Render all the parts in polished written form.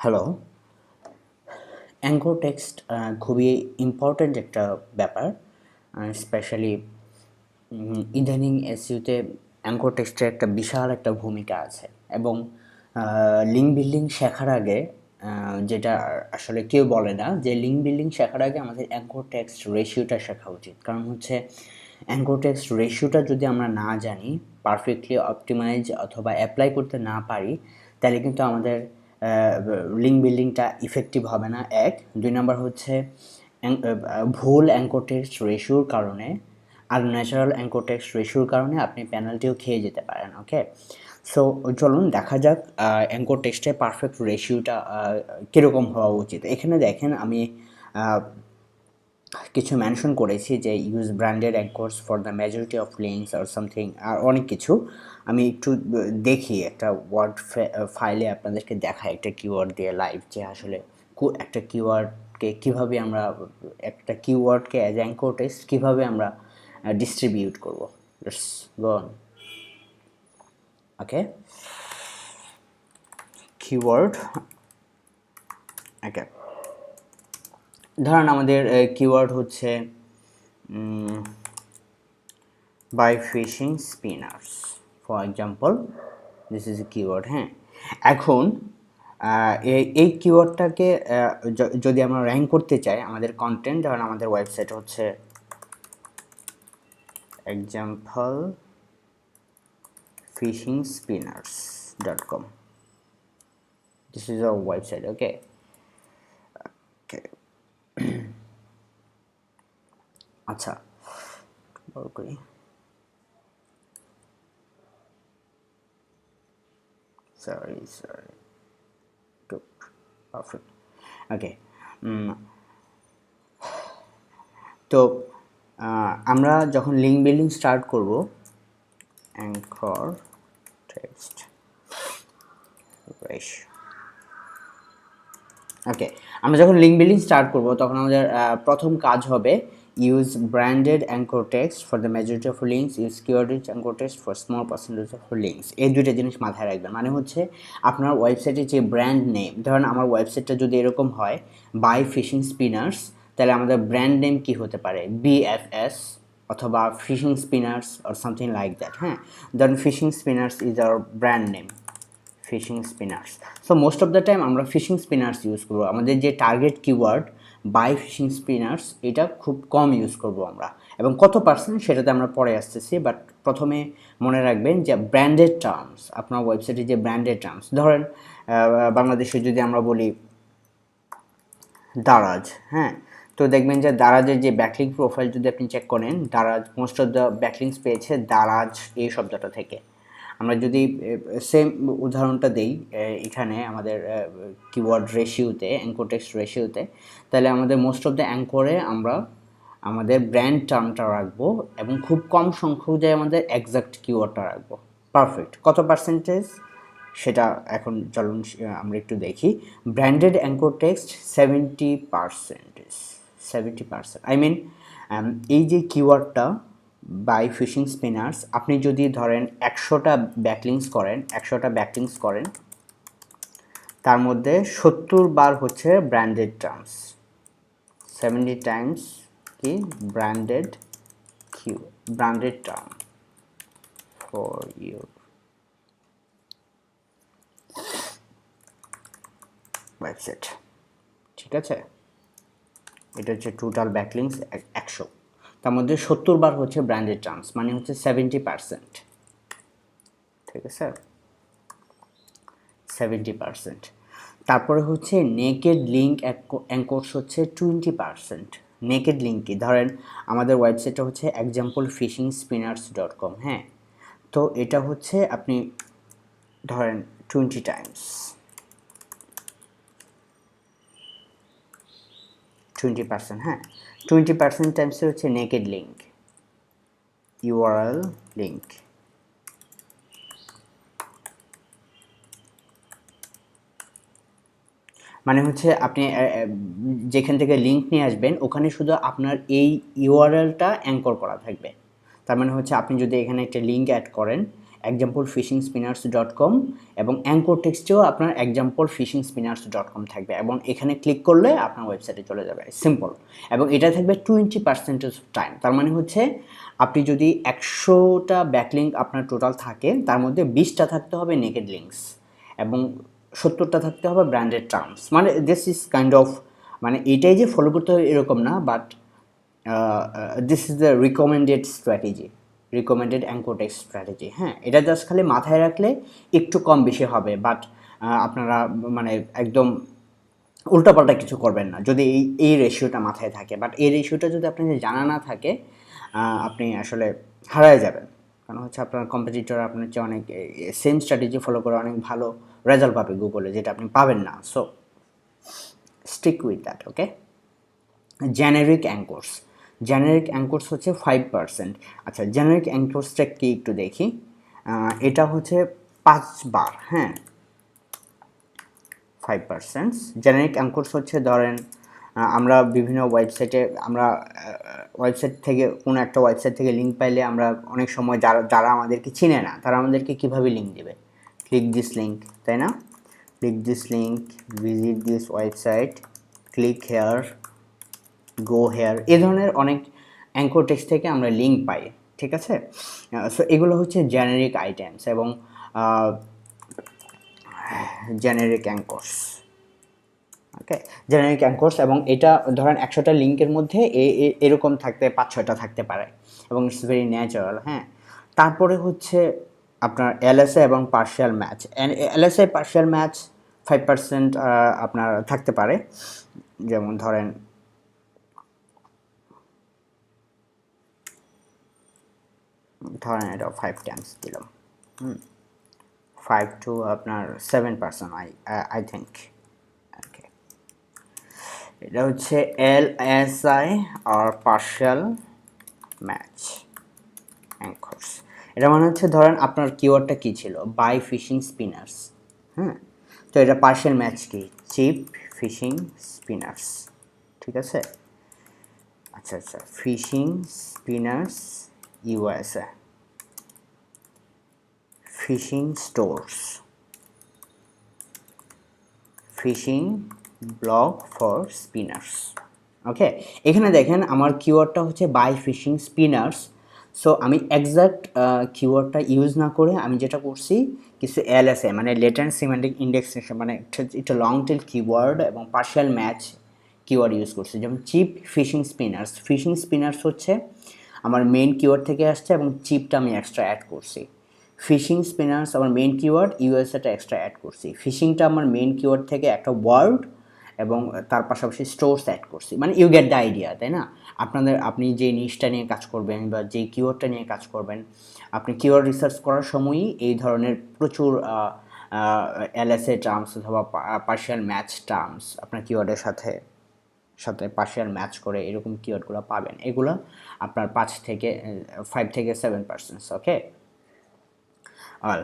Hello. Anchor text খুবই important একটা ব্যাপার। স্পেশালি ইদানিং এসইওতে অ্যাঙ্কর টেক্সটের একটা বিশাল একটা ভূমিকা আছে এবং লিঙ্ক বিল্ডিং শেখার আগে যেটা আসলে কেউ বলে না যে লিঙ্ক বিল্ডিং শেখার আগে আমাদের অ্যাঙ্কর টেক্সট রেশিওটা শেখা উচিত। কারণ হচ্ছে অ্যাঙ্কর টেক্সট রেশিওটা যদি আমরা না জানি, পারফেক্টলি অপটিমাইজ অথবা অ্যাপ্লাই করতে না পারি, তাহলে কিন্তু আমাদের লিঙ্ক বিল্ডিংটা ইফেক্টিভ হবে না। এক, দুই নাম্বার হচ্ছে ভুল অ্যাঙ্কর টেক্সট রেশিওর কারণে আর ন্যাচারাল অ্যাঙ্কর টেক্সট রেশিওর কারণে আপনি পেনাল্টিও খেয়ে যেতে পারেন। ওকে, সো চলুন দেখা যাক অ্যাঙ্কর টেক্সটের পারফেক্ট রেশিওটা কীরকম হওয়া উচিত। এখানে দেখেন আমি কিছু মেনশন করেছি যে use branded anchors for the majority of links আর সামথিং, আর অনেক কিছু। আমি একটু দেখি একটা ওয়ার্ড ফাইলে আপনাদেরকে দেখাই একটা কিওয়ার্ড দিয়ে লাইভ, যে আসলে একটা কিওয়ার্ডকে কীভাবে আমরা একটা কিওয়ার্ডকে অ্যাজ অ্যাঙ্কর টেক্সট কীভাবে আমরা ডিস্ট্রিবিউট করব। Let's go on. Okay, keyword. Okay, ধরেন আমাদের কিওয়ার্ড হচ্ছে by fishing spinners, for example this is a keyword। হ্যাঁ, এখন এই কিওয়ার্ডটাকে যদি আমরা র্যাঙ্ক করতে চাই, আমাদের কন্টেন্ট, ধরেন আমাদের ওয়েবসাইট হচ্ছে example fishingspinners.com, this is our website। okay, আচ্ছা বল করি। sorry good, perfect। ওকে, তো আমরা যখন লিঙ্ক বিল্ডিং স্টার্ট করব, অ্যাঙ্কর টেক্সট রেশিও। ওকে, আমরা যখন লিঙ্ক বিল্ডিং স্টার্ট করব তখন আমাদের প্রথম কাজ হবে use branded anchor text for the majority of links, use keyword rich anchor text for small percentage of links. এই দুইটা জিনিস মাথায় রাখবেন। মানে হচ্ছে আপনার ওয়েবসাইটের যে ব্র্যান্ড নেম, ধরেন আমার ওয়েবসাইটটা যদি এরকম হয় বাই ফিশিং স্পিনার্স, তাহলে আমাদের ব্র্যান্ড নেম কি হতে পারে, BFS অথবা fishing spinners or something like that. হ্যাঁ, ধরেন fishing spinners is our brand name, fishing spinners. So most of the time আমরা ফিশিং স্পিনার্স ইউজ করবো। আমাদের যে target keyword by fishing spinners, এটা খুব কম ইউজ করব আমরা, এবং কত পার্সেন্ট সেটাতে আমরা পরে আসতেছি। বাট প্রথমে মনে রাখবেন যে ব্র্যান্ডেড টার্মস, আপনার ওয়েবসাইটে যে ব্র্যান্ডেড টার্মস, ধরেন বাংলাদেশে যদি আমরা বলি দারাজ, হ্যাঁ, তো দেখবেন যে দারাজের যে ব্যাকলিঙ্ক প্রোফাইল যদি আপনি চেক করেন, Daraz most of the backlinks পেয়েছে দারাজ এই শব্দটা থেকে। আমরা যদি সেম উদাহরণটা দেই এখানে আমাদের কিওয়ার্ড রেশিওতে, অ্যাঙ্কর টেক্সট রেশিওতে, তাহলে আমাদের মোস্ট অফ দ্য অ্যাঙ্করে আমরা আমাদের ব্র্যান্ড টার্মটা রাখবো এবং খুব কম সংখ্যক যায় আমাদের এক্সাক্ট কিওয়ার্ডটা রাখবো। পারফেক্ট। কত পার্সেন্টেজ সেটা এখন চলুন আমরা একটু দেখি। Branded anchor text 70%, I mean এই যে কিওয়ার্ডটা বাই ফিশিং স্পিনার্স, আপনি যদি ধরেন 100টা ব্যাকলিংস করেন, তার মধ্যে 70 বার হচ্ছে ব্র্যান্ডেড টার্মস, 70 টাইমস কি branded term for you website. ঠিক আছে, এটা হচ্ছে টোটাল ব্যাকলিংস 100, তার মধ্যে 70 বার হচ্ছে ব্র্যান্ডেড টার্মস, মানে হচ্ছে 70%। ঠিক আছে, 70%। তারপরে হচ্ছে নেকেড লিঙ্ক অ্যাঙ্কর্স হচ্ছে 20%। নেকেড লিঙ্ক কি, ধরেন আমাদের ওয়েবসাইটটা হচ্ছে examplefishingspinners.com। হ্যাঁ, তো এটা হচ্ছে আপনি ধরেন 20 টাইমস, 20%। হ্যাঁ, 20% টাইমস হচ্ছে নেকেড লিঙ্ক, ইউআরএল লিঙ্ক। মানে হচ্ছে আপনি যেখান থেকে লিঙ্ক নিয়ে আসবেন ওখানে শুধু আপনার এই ইউআরএলটা অ্যাঙ্কর করা থাকবে। তার মানে হচ্ছে আপনি যদি এখানে একটা লিঙ্ক অ্যাড করেন examplefishingspinners.com এবং অ্যাঙ্কর টেক্সটেও আপনার examplefishingspinners.com থাকবে এবং এখানে ক্লিক করলে আপনার ওয়েবসাইটে চলে যাবে, সিম্পল। এবং এটা থাকবে 20% টাইম, তার মানে হচ্ছে আপনি যদি 100টা ব্যাকলিঙ্ক আপনার টোটাল থাকে তার মধ্যে 20টা থাকতে হবে নেকেড লিঙ্কস এবং 70টা থাকতে হবে ব্র্যান্ডেড টার্মস। মানে দিস ইজ কাইন্ড অফ, মানে এটাই যে ফলো করতে হবে এরকম না, but this is the recommended strategy, recommended anchor text strategy. হ্যাঁ, এটা জাস্ট খালি মাথায় রাখলে একটু কম বেশি হবে, বাট আপনারা মানে একদম উল্টাপাল্টা কিছু করবেন না যদি এই রেশিওটা মাথায় থাকে। বাট এই রেশিওটা যদি আপনাদের জানা না থাকে আপনি আসলে হারায় যাবেন, কারণ হচ্ছে আপনার কম্পিটিটর আপনার চেয়ে অনেক সেম স্ট্র্যাটেজি ফলো করে অনেক ভালো রেজাল্ট পাবে গুগলে, যেটা আপনি পাবেন না। So stick with that, okay. Generic অ্যাঙ্কর্স, generic অ্যাঙ্কর্স হচ্ছে 5%। আচ্ছা, জেনারিক অ্যাঙ্কর্সটা কি একটু দেখি। এটা হচ্ছে 5 বার, হ্যাঁ 5%। জেনারিক অ্যাঙ্কর্স হচ্ছে ধরেন আমরা বিভিন্ন ওয়েবসাইটে আমরা ওয়েবসাইট থেকে কোনো একটা ওয়েবসাইট থেকে লিঙ্ক পাইলে আমরা অনেক সময় যারা আমাদেরকে চিনে না তারা আমাদেরকে কীভাবে লিঙ্ক দেবে, ক্লিক দিস লিঙ্ক, তাই না? Click this link, visit this website, click here, go here, এ ধরনের অনেক অ্যাঙ্কর টেক্সট থেকে আমরা লিঙ্ক পাই, ঠিক আছে? সো এগুলো হচ্ছে জেনারিক আইটেমস এবং জেনারিক অ্যাঙ্কর্স, ওকে। জেনারিক অ্যাঙ্কর্স, এবং এটা ধরেন 100টা লিঙ্কের মধ্যে এরকম থাকতে 5-6টা থাকতে পারে এবং ইটস ভেরি ন্যাচারাল, হ্যাঁ। তারপরে হচ্ছে আপনার এলএসএ এবং partial match. LSA partial match 5% আপনার থাকতে পারে, যেমন ধরেন এটা 5 টাইমস দিলাম, 5 to আপনার 7% আই থিঙ্ক, ওকে। এটা হচ্ছে এলএসআই আর পার্শিয়াল ম্যাচ অ্যাঙ্কর্স। এটা মানে হচ্ছে ধরেন আপনার কিওয়ার্ডটা কী ছিল, বাই ফিশিং স্পিনার্স, হ্যাঁ, তো এটা পার্শিয়াল ম্যাচ কি, চিপ ফিশিং স্পিনার্স, ঠিক আছে? আচ্ছা, fishing spinners USA, fishing stores, fishing blog for spinners, okay. এখানে দেখেন আমার কিওয়ার্ডটা হচ্ছে বাই ফিশিং স্পিনার্স। সো আমি এক্সাক্ট কিওয়ার্ডটা ইউজ না করে আমি যেটা করছি কিছু এলএসএ মানে লেটেন্ট সিমেন্টিক ইন্ডেক্সেশন, মানে একটা লং টেল কিওয়ার্ড এবং পার্শিয়াল ম্যাচ কিওয়ার্ড ইউজ করছি। যেমন cheap fishing spinners, fishing spinners হচ্ছে আমার মেইন কিওয়ার্ড থেকে আসছে এবং চিপটা আমি এক্সট্রা অ্যাড করছি। ফিশিং স্পিনার্স আমার মেইন কিওয়ার্ড, ইউএসএটা এক্সট্রা অ্যাড করছি। ফিশিংটা আমার মেইন কিওয়ার্ড থেকে একটা ওয়ার্ড এবং তার পাশাপাশি স্টোর্স অ্যাড করছি, মানে ইউ গেট দ্য আইডিয়া, তাই না? আপনি যে নিশটা নিয়ে কাজ করবেন বা যে কিওয়ার্ডটা নিয়ে কাজ করবেন, আপনি কিওয়ার্ড রিসার্চ করার সময়ই এই ধরনের প্রচুর এলএসএ টার্মস অথবা পার্শিয়াল ম্যাচ টার্মস আপনার কিওয়ার্ডের সাথে পার্শিয়াল ম্যাচ করে এরকম কিওয়ার্ডগুলো পাবেন। এগুলো আপনার 5 থেকে 7%, ওকে। অল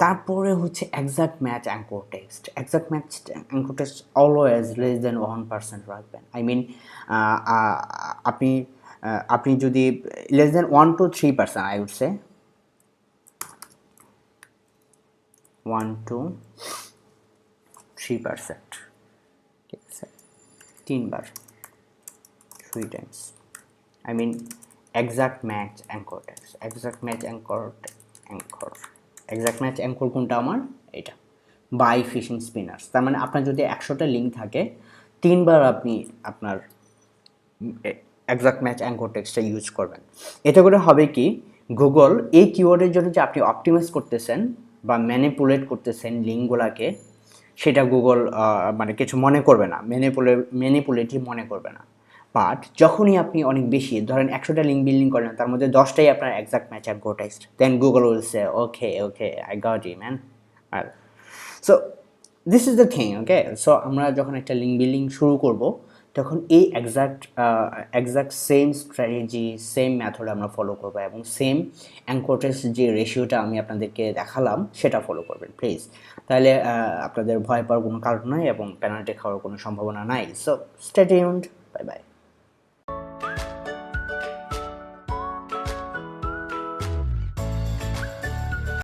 তারপরে হচ্ছে exact match anchor text. Exact match anchor text always less than 1% রাখবেন। আই মিন আপনি যদি less than 1 to 3%, I would say 1 to 3%, ঠিক আছে? 3 বার, 3 times, I mean exact match anchor text, exact match anchor exact match anchor কোনটা আমার, এটা by fishing spinners. তার মানে আপনার যদি 100টা লিঙ্ক থাকে 3 বার আপনি আপনার এক্সাক্ট ম্যাচ অ্যাঙ্কর টেক্সটটা ইউজ করবেন। এতে করে হবে কি, গুগল এই কিওয়ার্ডের জন্য যে আপনি অপটিমাইজ করতেছেন বা ম্যানিপুলেট করতেছেন লিঙ্কগুলোকে, সেটা গুগল মানে কিছু মনে করবে না, ম্যানিপুলেটিভ মনে করবে না। বাট যখনই আপনি অনেক বেশি ধরেন 100টা লিঙ্ক বিল্ডিং করেন, তার মধ্যে 10টাই আপনার exact match anchor text, then Google will say okay I got you man. আর so this is the thing, okay. So আমরা যখন একটা লিঙ্ক বিল্ডিং শুরু করব তখন এই exact same strategy, same method আমরা ফলো করবো এবং সেম অ্যাঙ্কর টেক্সট যে রেশিওটা আমি আপনাদেরকে দেখালাম সেটা ফলো করবেন প্লিজ। তাহলে আপনাদের ভয় পাওয়ার কোনো কারণ নাই এবং পেনাল্টি খাওয়ার কোনো সম্ভাবনা নাই। So stay tuned, bye bye.